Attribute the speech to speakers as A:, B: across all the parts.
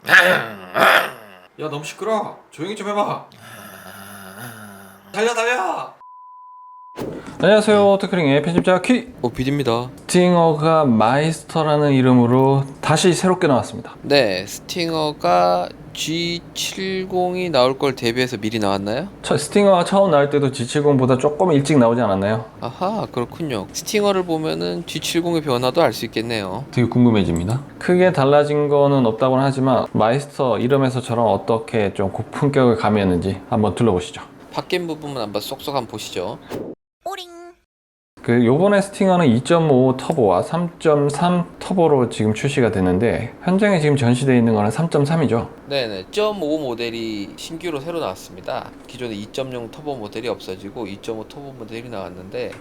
A: 야, 너무 시끄러. 조용히 좀 해봐. 달려 달려.
B: 안녕하세요. 테크링의 편집자 키
A: 비디입니다.
B: 스팅어가 마이스터라는 이름으로 다시 새롭게 나왔습니다.
A: 네, 스팅어가 G70이 나올 걸 대비해서 미리 나왔나요?
B: 스팅어가 처음 나올 때도 G70보다 조금 일찍 나오지 않았나요?
A: 아하, 그렇군요. 스팅어를 보면은 G70의 변화도 알 수 있겠네요.
B: 되게 궁금해집니다. 크게 달라진 거는 없다고는 하지만 마이스터 이름에서처럼 어떻게 좀 고품격을 가미했는지 한번 둘러보시죠.
A: 바뀐 부분만 한번 쏙쏙 한번 보시죠.
B: 요번에 스팅어는 2.5 터보와 3.3 터보로 지금 출시가 됐는데 현장에 지금 전시되어 있는 거는 3.3이죠.
A: 네네, 2.5 모델이 신규로 새로 나왔습니다. 기존에 2.0 터보 모델이 없어지고 2.5 터보 모델이 나왔는데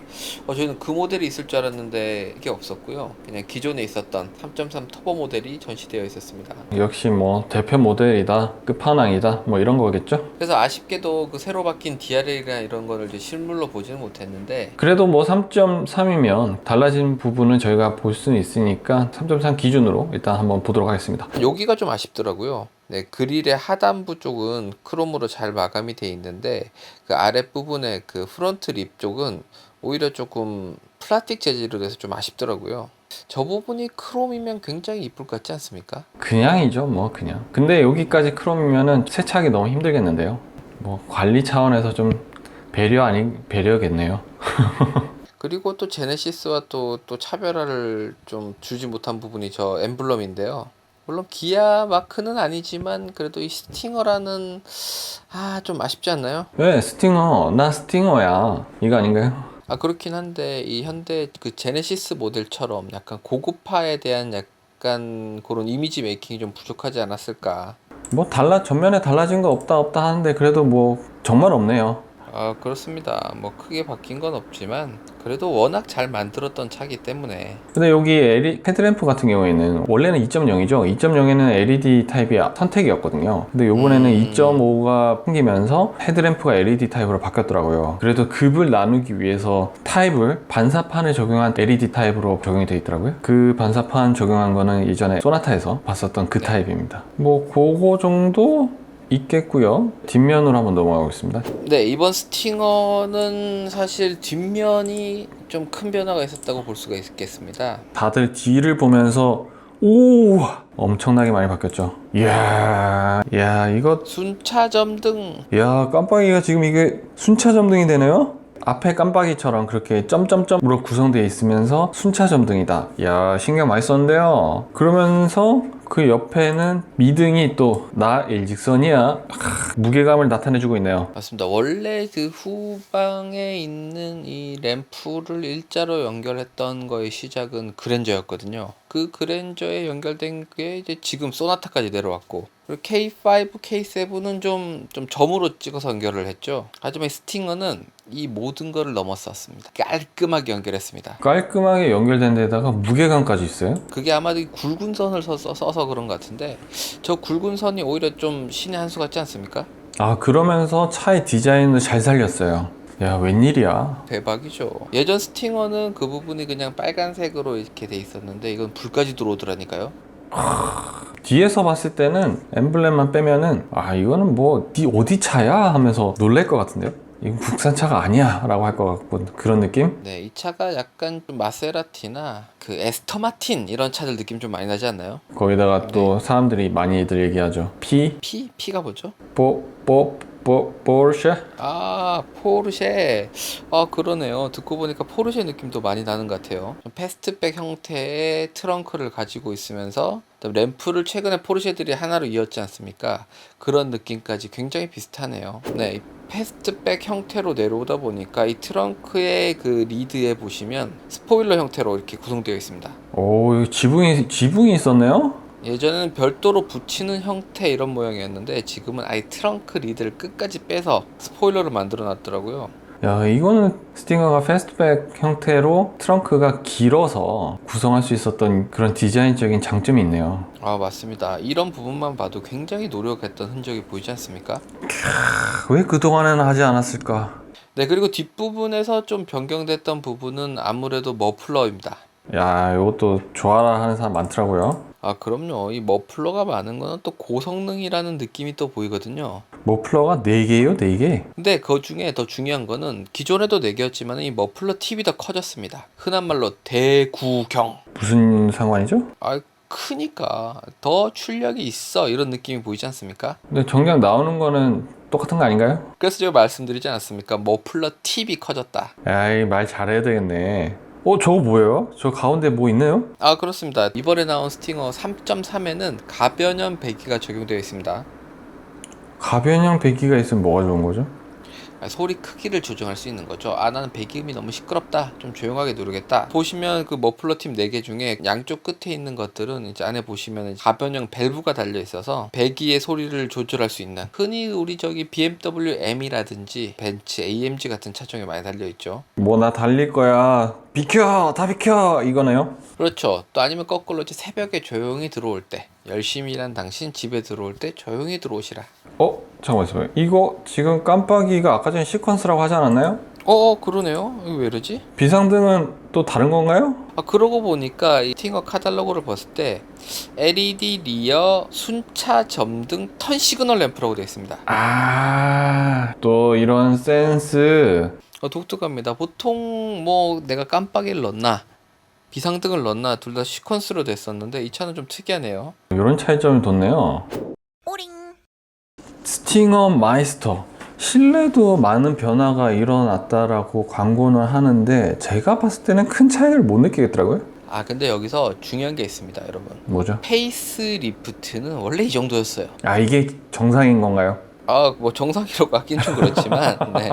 A: 저희는 그 모델이 있을 줄 알았는데 이게 없었고요. 그냥 기존에 있었던 3.3 터보 모델이 전시되어 있었습니다.
B: 역시 뭐 대표 모델이다, 끝판왕이다, 뭐 이런 거겠죠?
A: 그래서 아쉽게도 그 새로 바뀐 DRL이나 이런 거를 이제 실물로 보지는 못했는데
B: 그래도 뭐 3.3이면 달라진 부분은 저희가 볼 수는 있으니까 3.3 기준으로 일단 한번 보도록 하겠습니다.
A: 여기가 좀 아쉽더라고요. 네, 그릴의 하단부 쪽은 크롬으로 잘 마감이 되어 있는데 그 아랫부분의 그 프론트 립 쪽은 오히려 조금 플라스틱 재질로 돼서 좀 아쉽더라고요. 저 부분이 크롬이면 굉장히 이쁠 것 같지 않습니까?
B: 그냥이죠, 뭐 그냥. 근데 여기까지 크롬이면은 세차하기 너무 힘들겠는데요. 뭐 관리 차원에서 좀 배려 아닌 배려겠네요.
A: 그리고 또 제네시스와 또 차별화를 좀 주지 못한 부분이 저 엠블럼인데요. 물론 기아 마크는 아니지만 그래도 이 스팅어라는 좀 아쉽지 않나요?
B: 왜 스팅어? 나 스팅어야. 이거 아닌가요?
A: 그렇긴 한데 이 현대 그 제네시스 모델처럼 약간 고급화에 대한 약간 그런 이미지 메이킹이 좀 부족하지 않았을까.
B: 뭐 전면에 달라진 거 없다 하는데 그래도 뭐 정말 없네요.
A: 그렇습니다. 뭐 크게 바뀐 건 없지만 그래도 워낙 잘 만들었던 차기 때문에.
B: 근데 여기 헤드램프 같은 경우에는 원래는 2.0이죠. 2.0에는 LED 타입이 선택이었거든요. 근데 요번에는 2.5가 생기면서 헤드램프가 LED 타입으로 바뀌었더라고요. 그래도 급을 나누기 위해서 타입을 반사판을 적용한 LED 타입으로 적용이 되어 있더라고요. 그 반사판 적용한 거는 이전에 소나타에서 봤었던 그 타입입니다. 뭐 그거 정도 있겠고요. 뒷면으로 한번 넘어가 보겠습니다.
A: 네, 이번 스팅어는 사실 뒷면이 좀 큰 변화가 있었다고 볼 수가 있겠습니다.
B: 다들 뒤를 보면서 오 엄청나게 많이 바뀌었죠. 이야 이거
A: 순차점등.
B: 깜빡이가 지금 이게 순차점등이 되네요. 앞에 깜빡이처럼 그렇게 점점점으로 구성되어 있으면서 순차점등이다. 신경 많이 썼는데요. 그러면서 그 옆에는 미등이 또 나 일직선이야. 무게감을 나타내주고 있네요.
A: 맞습니다. 원래 그 후방에 있는 이 램프를 일자로 연결했던 거의 시작은 그랜저였거든요. 그 그랜저에 연결된 게 이제 지금 소나타까지 내려왔고, 그리고 K5, K7은 좀 점으로 찍어서 연결을 했죠. 하지만 스팅어는 이 모든 거를 넘어섰습니다. 깔끔하게 연결했습니다.
B: 깔끔하게 연결된 데다가 무게감까지 있어요.
A: 그게 아마도 이 굵은 선을 써서 그런 것 같은데, 저 굵은 선이 오히려 좀 신의 한 수 같지 않습니까?
B: 그러면서 차의 디자인을 잘 살렸어요. 웬일이야.
A: 대박이죠. 예전 스팅어는 그 부분이 그냥 빨간색으로 이렇게 돼 있었는데 이건 불까지 들어오더라니까요.
B: 뒤에서 봤을 때는 엠블렘만 빼면은 이거는 뭐 어디 차야 하면서 놀랄 것 같은데요. 이건 국산차가 아니야 라고 할 것 같고 그런 느낌?
A: 네, 이 차가 약간 좀 마세라티나 그 에스터 마틴 이런 차들 느낌 좀 많이 나지 않나요?
B: 거기다가 또 사람들이 많이들 얘기하죠.
A: P가 뭐죠?
B: 포르쉐?
A: 포르쉐. 그러네요. 듣고 보니까 포르쉐 느낌도 많이 나는 것 같아요. 좀 패스트백 형태의 트렁크를 가지고 있으면서 램프를 최근에 포르쉐들이 하나로 이었지 않습니까? 그런 느낌까지 굉장히 비슷하네요. 네, 이 패스트백 형태로 내려오다 보니까 이 트렁크의 그 리드에 보시면 스포일러 형태로 이렇게 구성되어 있습니다.
B: 여기 지붕이 있었네요?
A: 예전에는 별도로 붙이는 형태 이런 모양이었는데 지금은 아예 트렁크 리드를 끝까지 빼서 스포일러를 만들어 놨더라고요.
B: 이거는 스팅어가 패스트백 형태로 트렁크가 길어서 구성할 수 있었던 그런 디자인적인 장점이 있네요.
A: 맞습니다. 이런 부분만 봐도 굉장히 노력했던 흔적이 보이지 않습니까?
B: 왜 그동안에는 하지 않았을까?
A: 네, 그리고 뒷부분에서 좀 변경됐던 부분은 아무래도 머플러입니다.
B: 이것도 좋아라 하는 사람 많더라고요.
A: 아, 그럼요. 이 머플러가 많은 거는 또 고성능이라는 느낌이 또 보이거든요.
B: 머플러가 4개예요, 4개?
A: 근데 그 중에 더 중요한 거는 기존에도 4개였지만 이 머플러 팁이 더 커졌습니다. 흔한 말로 대구경.
B: 무슨 상관이죠?
A: 아, 크니까 더 출력이 있어 이런 느낌이 보이지 않습니까?
B: 근데 정작 나오는 거는 똑같은 거 아닌가요?
A: 그래서 제가 말씀드리지 않았습니까? 머플러 팁이 커졌다.
B: 아이, 말 잘해야 되겠네. 저거 뭐예요? 저 가운데 뭐 있네요?
A: 아, 그렇습니다. 이번에 나온 스팅어 3.3에는 가변형 배기가 적용되어 있습니다.
B: 가변형 배기가 있으면 뭐가 좋은 거죠?
A: 소리 크기를 조정할 수 있는 거죠. 아, 나는 배기음이 너무 시끄럽다, 좀 조용하게 누르겠다. 보시면 그 머플러 팁 4개 중에 양쪽 끝에 있는 것들은 이제 안에 보시면 가변형 밸브가 달려 있어서 배기의 소리를 조절할 수 있는, 흔히 우리 저기 BMW M이라든지 벤츠 AMG 같은 차종에 많이 달려 있죠.
B: 뭐 나 달릴 거야. 비켜! 다 비켜! 이거네요?
A: 그렇죠. 또 아니면 거꾸로 이제 새벽에 조용히 들어올 때, 열심히 일한 당신 집에 들어올 때 조용히 들어오시라.
B: 잠깐만요. 이거 지금 깜빡이가 아까 전에 시퀀스라고 하지 않았나요?
A: 그러네요. 이거 왜 이러지?
B: 비상등은 또 다른 건가요?
A: 아, 그러고 보니까 이 스팅어 카탈로그를 봤을 때 LED 리어 순차 점등 턴 시그널 램프라고 되어 있습니다.
B: 또 이런 센스.
A: 독특합니다. 보통 뭐 내가 깜빡이를 넣나 비상등을 넣나 둘 다 시퀀스로 됐었는데 이 차는 좀 특이하네요.
B: 이런 차이점이 뒀네요. 스팅어 마이스터. 실내도 많은 변화가 일어났다라고 광고는 하는데 제가 봤을 때는 큰 차이를 못 느끼겠더라고요.
A: 아, 근데 여기서 중요한 게 있습니다, 여러분.
B: 뭐죠?
A: 페이스 리프트는 원래 이 정도였어요.
B: 이게 정상인 건가요?
A: 뭐 정상이라고 하긴 좀 그렇지만 네.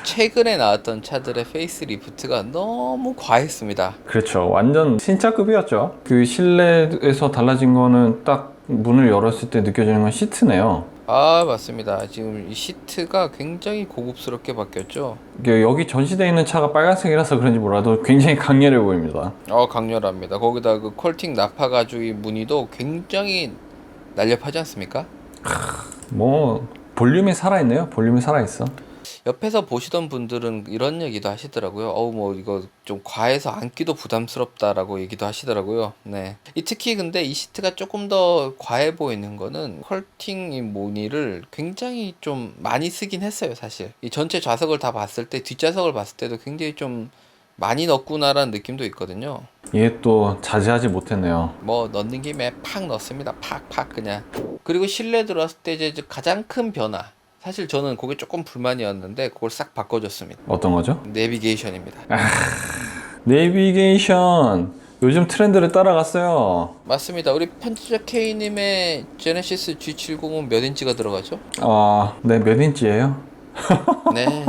A: 최근에 나왔던 차들의 페이스 리프트가 너무 과했습니다.
B: 그렇죠. 완전 신차급이었죠. 그 실내에서 달라진 거는 딱 문을 열었을 때 느껴지는 건 시트네요.
A: 아, 맞습니다. 지금 이 시트가 굉장히 고급스럽게 바뀌었죠.
B: 이게 여기 전시되어 있는 차가 빨간색이라서 그런지 몰라도 굉장히 강렬해 보입니다.
A: 강렬합니다. 거기다 그 퀄팅 나파 가죽의 무늬도 굉장히 날렵하지 않습니까?
B: 뭐 볼륨이 살아있네요. 볼륨이 살아있어.
A: 옆에서 보시던 분들은 이런 얘기도 하시더라고요. 뭐 이거 좀 과해서 앉기도 부담스럽다라고 얘기도 하시더라고요. 네. 특히 근데 이 시트가 조금 더 과해 보이는 거는 컬팅 이 무늬를 굉장히 좀 많이 쓰긴 했어요, 사실. 이 전체 좌석을 다 봤을 때 뒷좌석을 봤을 때도 굉장히 좀 많이 넣었구나라는 느낌도 있거든요.
B: 얘 또 자제하지 못했네요.
A: 뭐 넣는 김에 팍 넣습니다. 팍팍 그냥. 그리고 실내 들어왔을 때 이제 가장 큰 변화. 사실 저는 그게 조금 불만이었는데 그걸 싹 바꿔줬습니다.
B: 어떤 거죠?
A: 내비게이션입니다.
B: 내비게이션. 요즘 트렌드를 따라갔어요.
A: 맞습니다. 우리 편집자 K님의 제네시스 G70은 몇 인치가 들어가죠?
B: 네, 몇 인치예요?
A: 네.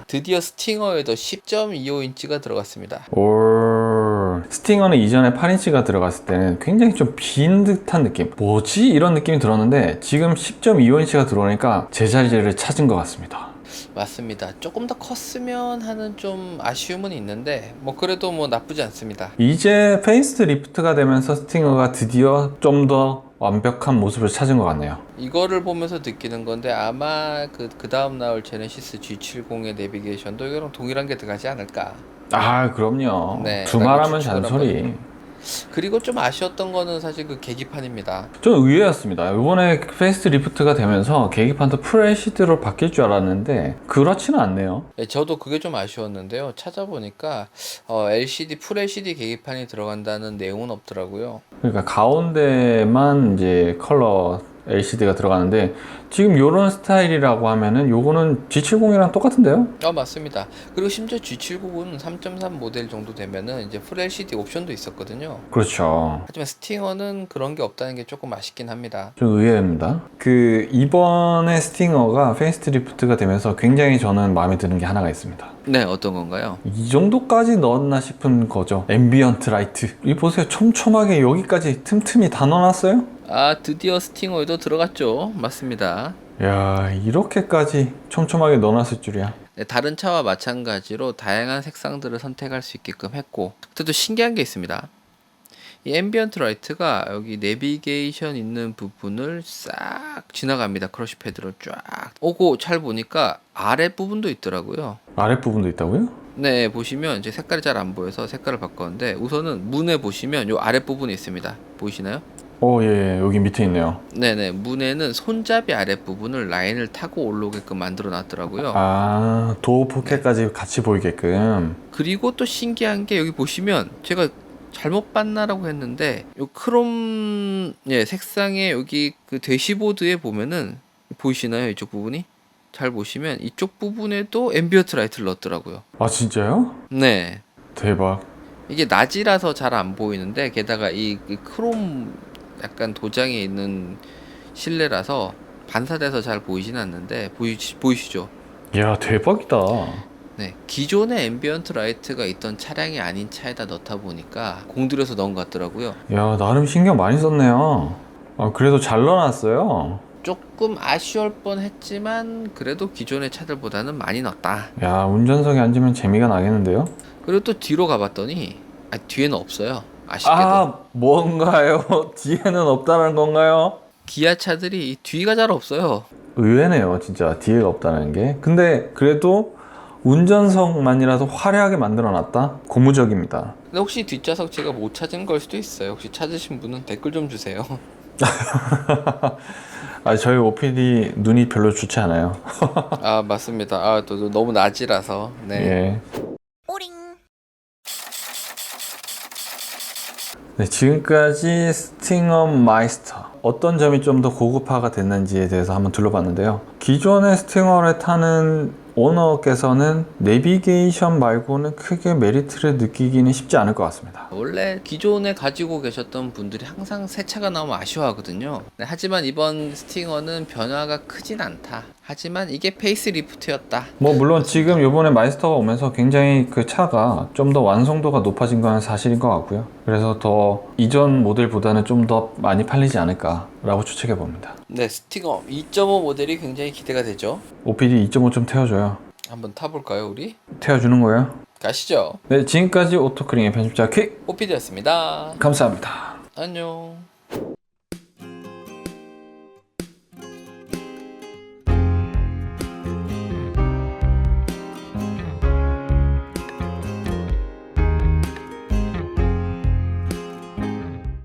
A: 드디어 스팅어에도 10.25인치가 들어갔습니다.
B: 스팅어는 이전에 8인치가 들어갔을 때는 굉장히 좀 빈 듯한 느낌, 뭐지? 이런 느낌이 들었는데 지금 10.25인치가 들어오니까 제자리를 찾은 것 같습니다.
A: 맞습니다. 조금 더 컸으면 하는 좀 아쉬움은 있는데 뭐 그래도 뭐 나쁘지 않습니다.
B: 이제 페이스 리프트가 되면서 스팅어가 드디어 좀 더 완벽한 모습을 찾은 것 같네요.
A: 이거를 보면서 느끼는 건데 아마 그 다음 나올 제네시스 G70의 내비게이션도 이거랑 동일한 게 들어가지 않을까.
B: 그럼요.
A: 네,
B: 두말하면
A: 추측을
B: 잔소리.
A: 한번. 그리고 좀 아쉬웠던 거는 사실 그 계기판입니다.
B: 좀 의외였습니다. 이번에 페이스 리프트가 되면서 계기판도 풀 LCD로 바뀔 줄 알았는데 그렇지는 않네요.
A: 네, 저도 그게 좀 아쉬웠는데요. 찾아보니까 LCD 풀 LCD 계기판이 들어간다는 내용은 없더라고요.
B: 그러니까 가운데만 이제 컬러 LCD가 들어가는데 지금 이런 스타일이라고 하면은 요거는 G70이랑 똑같은데요?
A: 맞습니다. 그리고 심지어 G70은 3.3 모델 정도 되면은 이제 풀 LCD 옵션도 있었거든요.
B: 그렇죠.
A: 하지만 스팅어는 그런 게 없다는 게 조금 아쉽긴 합니다.
B: 좀 의외입니다. 이번에 스팅어가 페이스 리프트가 되면서 굉장히 저는 마음에 드는 게 하나가 있습니다.
A: 네, 어떤 건가요?
B: 이 정도까지 넣었나 싶은 거죠. 앰비언트 라이트. 이 보세요. 촘촘하게 여기까지 틈틈이 다 넣어놨어요?
A: 드디어 스팅어에도 들어갔죠. 맞습니다.
B: 야, 이렇게까지 촘촘하게 넣어놨을 줄이야.
A: 네, 다른 차와 마찬가지로 다양한 색상들을 선택할 수 있게끔 했고, 또 신기한 게 있습니다. 이 앰비언트 라이트가 여기 내비게이션 있는 부분을 싹 지나갑니다. 크러쉬 패드로 쫙 오고 잘 보니까 아랫부분도 있더라고요.
B: 아랫부분도 있다고요?
A: 네, 보시면 이제 색깔이 잘 안 보여서 색깔을 바꿨는데 우선은 문에 보시면 요 아랫부분이 있습니다. 보이시나요?
B: 예, 여기 밑에 있네요.
A: 네네, 문에는 손잡이 아랫부분을 라인을 타고 올라오게끔 만들어 놨더라고요.
B: 아, 도어 포켓까지 같이 보이게끔.
A: 그리고 또 신기한 게 여기 보시면 제가 잘못 봤나라고 했는데 요 크롬 색상의 여기 그 대시보드에 보면은 보이시나요? 이쪽 부분이? 잘 보시면 이쪽 부분에도 앰비언트 라이트를 넣었더라고요.
B: 아, 진짜요?
A: 네.
B: 대박.
A: 이게 낮이라서 잘 안 보이는데 게다가 이 크롬 약간 도장이 있는 실내라서 반사돼서 잘 보이진 않는데 보이시죠?
B: 야, 대박이다.
A: 네, 기존에 앰비언트 라이트가 있던 차량이 아닌 차에다 넣다 보니까 공들여서 넣은 것 같더라고요.
B: 야, 나름 신경 많이 썼네요. 아, 그래도 잘 넣어놨어요.
A: 조금 아쉬울 뻔했지만 그래도 기존의 차들보다는 많이 넣었다.
B: 야, 운전석에 앉으면 재미가 나겠는데요?
A: 그리고 또 뒤로 가봤더니 뒤에는 없어요. 아쉽게도.
B: 아, 뭔가요? 뒤에는 없다는 건가요?
A: 기아 차들이 이 뒤가 잘 없어요.
B: 의외네요, 진짜. 뒤에가 없다는 게. 근데 그래도 운전석만이라도 화려하게 만들어놨다? 고무적입니다.
A: 근데 혹시 뒷좌석 제가 못 찾은 걸 수도 있어요. 혹시 찾으신 분은 댓글 좀 주세요.
B: 아, 저희 OPD 눈이 별로 좋지 않아요.
A: 아, 맞습니다. 또 너무 낮이라서. 네.
B: 예. 네, 지금까지 스팅어 마이스터 어떤 점이 좀 더 고급화가 됐는지에 대해서 한번 둘러봤는데요. 기존의 스팅어를 타는 오너께서는 내비게이션 말고는 크게 메리트를 느끼기는 쉽지 않을 것 같습니다.
A: 원래 기존에 가지고 계셨던 분들이 항상 새 차가 나오면 아쉬워하거든요. 네, 하지만 이번 스팅어는 변화가 크진 않다. 하지만 이게 페이스리프트였다.
B: 뭐 물론 지금 요번에 마이스터가 오면서 굉장히 그 차가 좀 더 완성도가 높아진 건 사실인 것 같고요. 그래서 더 이전 모델보다는 좀 더 많이 팔리지 않을까라고 추측해 봅니다.
A: 네, 스팅어 2.5 모델이 굉장히 기대가 되죠.
B: OPD 2.5 좀 태워줘요.
A: 한번 타볼까요, 우리?
B: 태워주는 거예요?
A: 가시죠.
B: 네, 지금까지 오토크링의 편집자 퀵
A: 오피디였습니다.
B: 감사합니다.
A: 안녕.